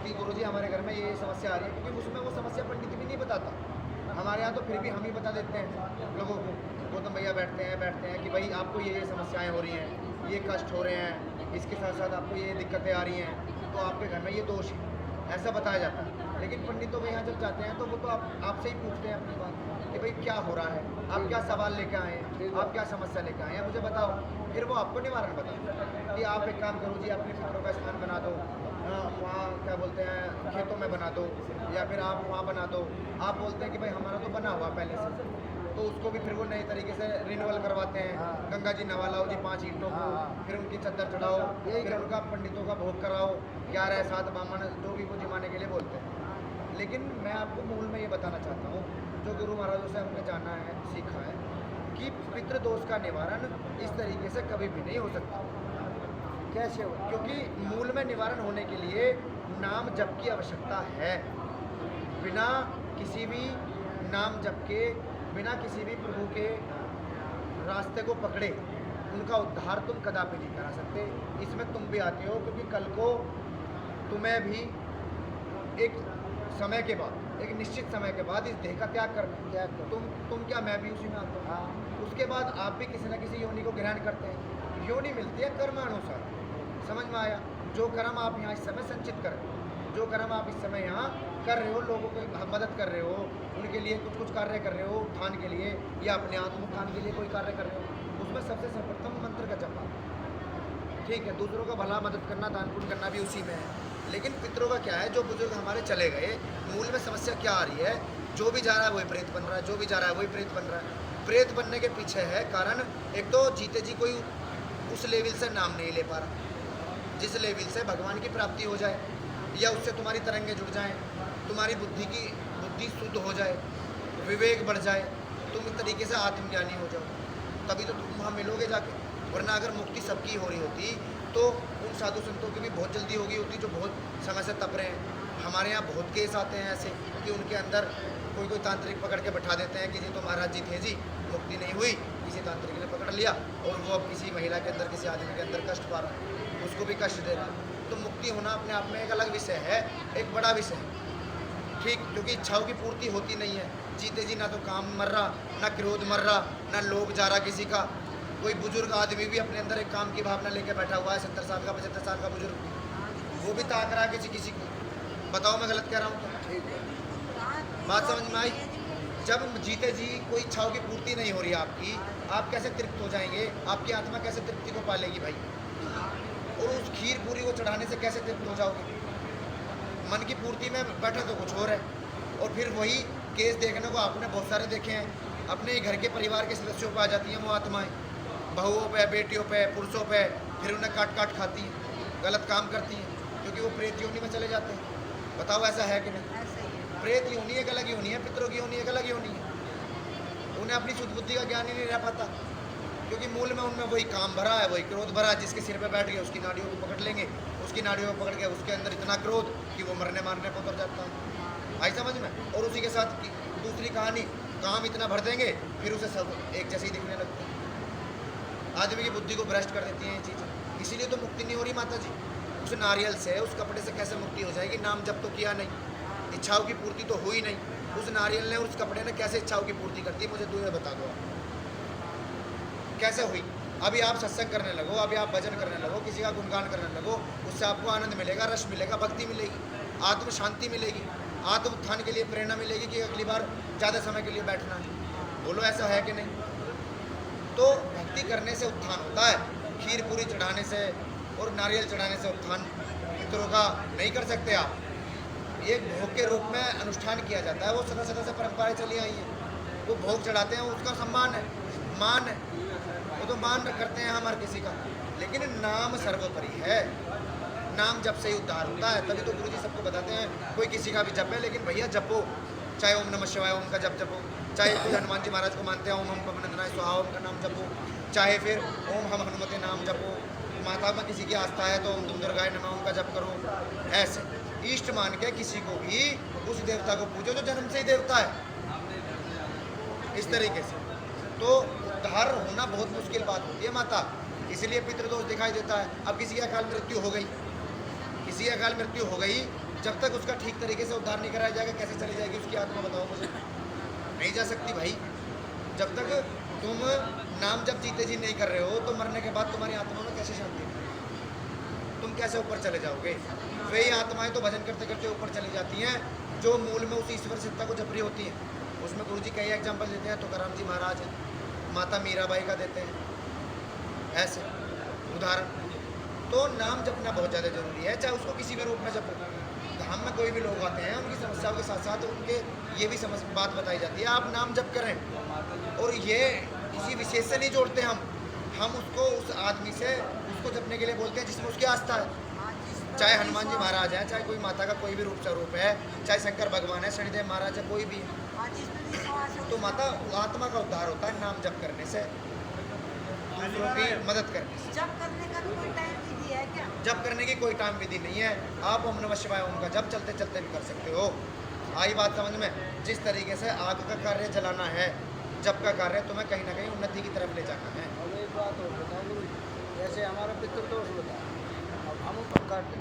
कि गुरुजी हमारे घर में ये समस्या आ रही है, क्योंकि उसमें वो समस्या पंडित भी नहीं बताता। हमारे यहाँ तो फिर भी हम ही बता देते हैं लोगों को। गौतम भैया बैठते हैं कि भाई आपको ये समस्याएं हो रही हैं, ये कष्ट हो रहे हैं, इसके साथ साथ आपको ये दिक्कतें आ रही हैं, तो आपके घर में ये दोष है, ऐसा बताया जाता है। लेकिन पंडितों के यहाँ जब जाते हैं तो वो तो आपसे ही पूछते हैं अपनी बात कि भाई क्या हो रहा है, आप क्या सवाल लेके आए हैं, आप क्या समस्या लेके आए हैं, मुझे बताओ। फिर वो आपको निवारण बताओ कि आप एक काम करो जी, अपने पितरों का स्थान बना दो, वहाँ क्या बोलते हैं खेतों में बना दो, या फिर आप वहाँ बना दो। आप बोलते हैं कि भाई हमारा तो बना हुआ पहले से, तो उसको भी फिर वो नए तरीके से रिन्यूअल करवाते हैं। गंगा जी नवा लाओ जी 5 ईंटों को, फिर उनकी चद्दर चढ़ाओ, फिर उनका पंडितों का भोग कराओ, 11-7 बामन जो भी वो जिमाने के लिए बोलते हैं। लेकिन मैं आपको मूल में ये बताना चाहता हूँ, जो गुरु महाराजों से हमने जाना है, सीखा है, कि पितृदोष का निवारण इस तरीके से कभी भी नहीं हो सकता। कैसे हो? क्योंकि मूल में निवारण होने के लिए नाम जप की आवश्यकता है। बिना किसी भी नाम जप के, बिना किसी भी प्रभु के रास्ते को पकड़े उनका उद्धार तुम कदापि नहीं करा सकते। इसमें तुम भी आते हो, क्योंकि कल को तुम्हें भी एक समय के बाद, एक निश्चित समय के बाद इस देह का त्याग करना। तुम क्या, मैं भी उसी में आता हूँ। हाँ। उसके बाद आप भी किसी न किसी योनि को ग्रहण करते हैं। योनि मिलती है कर्मानुसार। समझ में आया? जो कर्म आप यहाँ इस समय संचित कर रहे हो, जो कर्म आप इस समय यहाँ कर रहे हो, लोगों को मदद कर रहे हो, उनके लिए कुछ कार्य कर रहे हो, उत्थान के लिए या अपने आत्मोत्थान के लिए कोई कार्य कर रहे हो, उसमें सबसे सर्वप्रथम मंत्र का जप। ठीक है, दूसरों का भला मदद करना, दान पुण्य करना भी उसी में है। लेकिन पितरों का क्या है, जो बुजुर्ग हमारे चले गए, मूल में समस्या क्या आ रही है? जो भी जा रहा है वही प्रेत बन रहा है, जो भी जा रहा है वही प्रेत बन रहा है। प्रेत बनने के पीछे है कारण, एक तो जीते जी कोई उस लेवल से नाम नहीं ले पा रहा जिस लेवल से भगवान की प्राप्ति हो जाए, या उससे तुम्हारी तरंगे जुड़ जाएं, तुम्हारी बुद्धि शुद्ध हो जाए, विवेक बढ़ जाए, तुम इस तरीके से आत्मज्ञानी हो जाओ, तभी तो तुम वहाँ मिलोगे जाके। वरना अगर मुक्ति सबकी हो रही होती तो उन साधु संतों की भी बहुत जल्दी हो गई होती, जो बहुत समय से तप रहे हैं। हमारे यहाँ बहुत केस आते हैं ऐसे कि उनके अंदर कोई तांत्रिक पकड़ के बैठा देते हैं कि जी तो महाराज जी थे जी, मुक्ति नहीं हुई, किसी तांत्रिक ने पकड़ लिया और वो अब किसी महिला के अंदर, किसी आदमी के अंदर कष्ट पा रहा है, उसको भी कष्ट दे रहा है। तो मुक्ति होना अपने आप में एक अलग विषय है, एक बड़ा विषय है। ठीक, क्योंकि इच्छाओं की पूर्ति होती नहीं है। जीते जी ना तो काम मर रहा, ना क्रोध मर रहा, ना लोभ जा रहा किसी का। कोई बुजुर्ग आदमी भी अपने अंदर एक काम की भावना लेकर बैठा हुआ है, 70 साल का 75 साल का बुजुर्ग, वो भी ताक रहा है किसी को। बताओ मैं गलत कह रहा हूँ तो? बात समझ में आई? जब जीते जी कोई इच्छाओं की पूर्ति नहीं हो रही है आपकी, आप कैसे तृप्त हो जाएंगे? आपकी आत्मा कैसे तृप्ति को पालेगी भाई? और उस खीर पूरी को चढ़ाने से कैसे तृप्त हो जाओगे? मन की पूर्ति में बैठे तो कुछ और है, और फिर वही केस देखने को आपने बहुत सारे देखे हैं। अपने घर के परिवार के सदस्यों पर आ जाती हैं वो आत्माएं, बहुओं पे, बेटियों पे, पुरुषों पे, फिर उन्हें काट काट खाती हैं, गलत काम करती हैं, क्योंकि वो प्रेत योनि में चले जाते हैं। बताओ ऐसा है कि नहीं? प्रेत योनि एक अलग योनि है, पितरों की योनि एक अलग योनि है। उन्हें अपनी शुद्ध बुद्धि का ज्ञान ही नहीं रह पाता, क्योंकि मूल में उनमें वही काम भरा है, वही क्रोध भरा है। जिसके सिर पे बैठ गए उसकी नाड़ियों को पकड़ लेंगे, उसकी नाड़ियों को पकड़ के उसके अंदर इतना क्रोध कि वो मरने मारने को उतर जाता है। आई समझ में? और उसी के साथ दूसरी कहानी, काम इतना भर देंगे फिर उसे सब एक जैसे ही दिखने लगते हैं। आदमी की बुद्धि को भ्रष्ट कर देती हैं ये चीज़ें। इसीलिए तो मुक्ति नहीं हो रही माता जी। उस नारियल से, उस कपड़े से कैसे मुक्ति हो जाएगी? नाम जब तो किया नहीं, इच्छाओं की पूर्ति तो हुई नहीं। उस नारियल ने, उस कपड़े ने कैसे इच्छाओं की पूर्ति कर दी? मुझे तुम्हें बता दो कैसे हुई? अभी आप सत्संग करने लगो, अभी आप भजन करने लगो, किसी का गुणगान करने लगो, उससे आपको आनंद मिलेगा, रस मिलेगा, भक्ति मिलेगी, आत्म शांति मिलेगी, आत्म उत्थान के लिए प्रेरणा मिलेगी कि अगली बार ज़्यादा समय के लिए बैठना है। बोलो ऐसा है कि नहीं? तो भक्ति करने से उत्थान होता है, खीर पूरी चढ़ाने से और नारियल चढ़ाने से उत्थान पितरों का नहीं कर सकते आप। एक भोग के रूप में अनुष्ठान किया जाता है, वो सदा सदा से परंपराएं चली आई हैं। वो भोग चढ़ाते हैं, उसका सम्मान है, मान है, वो तो मान करते हैं हम हर किसी का। लेकिन नाम सर्वोपरि है, नाम जप से ही उद्धार होता है। तभी तो गुरु जी सबको बताते हैं, कोई किसी का भी जप है, लेकिन भैया जपो, चाहे ओम नमः शिवाय ओम का जप जपो, चाहे कोई हनुमान जी महाराज को मानते हैं ओम हम पवनंदनाय स्वाहा ओम का नाम जपो, चाहे फिर ओम हम हनुमते नाम जपो, माता में किसी की आस्था है तो ओम तुम दुर्गाय नमः ओम का जप करो। ऐसे इष्ट मान के किसी को भी उस देवता को पूजो जो जन्म से ही देवता है। इस तरीके से तो उद्धार होना बहुत मुश्किल बात होती है माता, इसलिए पितृदोष दिखाई देता है। अब किसी का काल मृत्यु हो गई, किसी अकाल मृत्यु हो गई, जब तक उसका ठीक तरीके से उद्धार नहीं कराया जाएगा, कैसे चली जाएगी उसकी आत्मा, बताओ मुझे। नहीं जा सकती भाई। जब तक तुम नाम जब जीते जी नहीं कर रहे हो, तो मरने के बाद तुम्हारी आत्मा में कैसे शांति, तुम कैसे ऊपर चले जाओगे। वही आत्माएं तो भजन करते करते ऊपर चली जाती हैं, जो मूल में उस ईश्वर सत्ता को जपरी होती हैं। उसमें गुरु जी कई एग्जाम्पल देते हैं, तुकाराम जी महाराज हैं, माता मीराबाई का देते हैं ऐसे उदाहरण। तो नाम जपना बहुत ज़्यादा जरूरी है, चाहे उसको किसी भी रूप में जपो। धाम में कोई भी लोग आते हैं, उनकी समस्याओं के साथ साथ उनके ये भी बात बताई जाती है, आप नाम जप करें। और ये किसी विशेष से नहीं जोड़ते हम उसको उस आदमी से उसको जपने के लिए बोलते हैं जिसमें उसकी आस्था है। चाहे हनुमान जी महाराज हैं, चाहे कोई माता का कोई भी रूप स्वरूप है, चाहे शंकर भगवान है, शनिदेव महाराज है, कोई भी है। तो माता आत्मा का उद्धार होता है नाम जप करने से, दूसरों की मदद करने से। जब करने का भी कोई टाइम विधि है क्या? जब करने की कोई टाइम विधि नहीं है, आप ओम नमः शिवाय ओम का जब चलते चलते भी कर सकते हो। आई बात समझ में। जिस तरीके से आग का कार्य जलाना है, जब का कार्य तुम्हें कहीं ना कहीं उन्नति की तरफ ले जाना है। अब एक बात और बताओ गुरु, जैसे हमारा पितृदोष होता है, अब हम करते